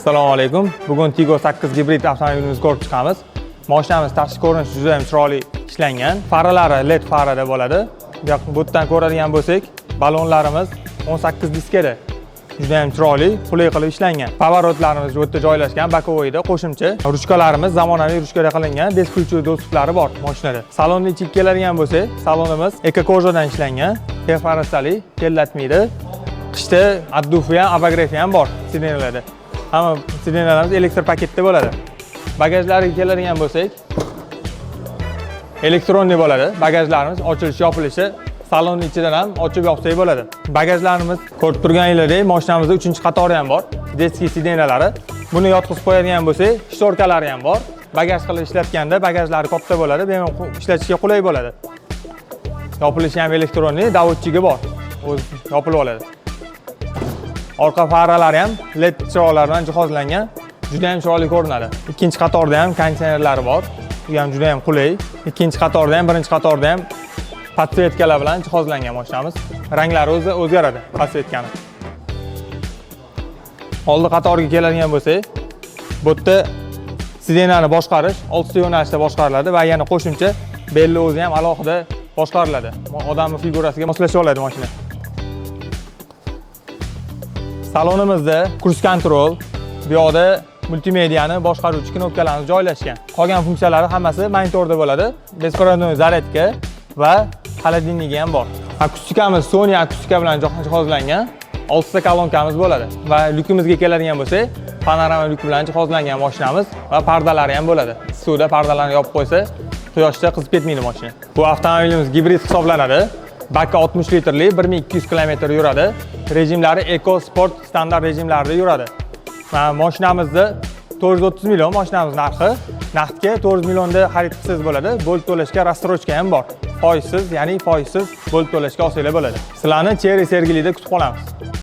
Assalomu alaykum. Bugun Tiggo 8 gibrid avtomobilimizni ko'rib chiqamiz. Mashinamiz tashqi ko'rinishi juda ham chiroyli ishlangan. Faralari LED farada bo'ladi. Bu yerdan ko'radigan bo'lsak, balonlarimiz 18 diskada. Juda ham chiroyli, qulay qilib ishlangan. Pavorotlarimiz bu yerda joylashgan, bokovoyda qo'shimcha. Ruchkalarimiz zamonaviy ruchkada qilingan, beskuluchli do'stliklari bor mashinada. Salonni ichiga keladigan bo'lsak, salonimiz ekokojadan ishlangan, perforasali, terlatmaydi. Qishda addufi ham, abagrefi ham bor sirenalarda. Hamma sirenalarimiz elektr paketda bo'ladi. Bagajlariga keladigan bo'lsak, elektronli bo'ladi. Bagajlarimiz ochilishi, yopilishi salonning ichidan ham ochib yopsak bo'ladi. Bagajlarimiz ko'rib turganingizdek, mashinamizda 3-qatori ham bor. Detskiy sidenalari. Buni yotqizib qo'yadigan bo'lsak, shtorkalari ham bor. Bagaj qilib ishlatganda bagajlari katta bo'ladi, bemalol ishlatishga qulay bo'ladi. Yopilishi ham elektronli, davodchiga bor. O'zi yopilib oladi. Orqa faralari ham LED chiroqlar bilan jihozlangan, juda ham chiroyli ko'rinadi. Ikkinchi qatorda ham konditsionerlari bor. Bu ham juda ham qulay. Ikkinchi qatorda ham, birinchi qatorda ham podsvetkalar bilan jihozlangan mashinamiz. Ranglari o'zgaradi podsvetkani. Oldi qatoriga keladigan bo'lsak, bu yerda sidenani boshqarish 6 yo'nalishda boshqariladi va yana qo'shimcha belli o'zi ham alohida boshqariladi. Odamning figurasiga moslashib oladi mashina. Salonimizda cruise control, bu yoqda multimediani boshqaruvchi knopkalarimiz joylashgan. Qolgan funksiyalari hammasi monitorda bo'ladi. Bespirodnoy zaryadka va xolodilnigi ham bor. Akustikamiz Sony akustika bilan jihozlangan. 6 ta kolonkamiz bo'ladi va lyukimizga keladigan bo'lsa, panorama lyuk bilan jihozlangan mashinamiz va pardalari ham bo'ladi. Suvda pardalarni yopib qo'ysa, quyoshda qizib ketmaydi mashina. Bu avtomobilimiz gibrid hisoblanadi. Baki 60 litrli, 1200 km yuradi. Rejimlari Eco Sport standart rejimlarida yuradi. Mashinamizda 430 million mashinamiz narxi. Naqdga 4 millionda xarid qilsangiz bo'ladi. Bo'lib to'lashga rastrojka ham bor. Foizsiz, ya'ni foizsiz bo'lib to'lashga olsangiz bo'ladi. Sizlarni Cherry Sergelida kutib qolamiz.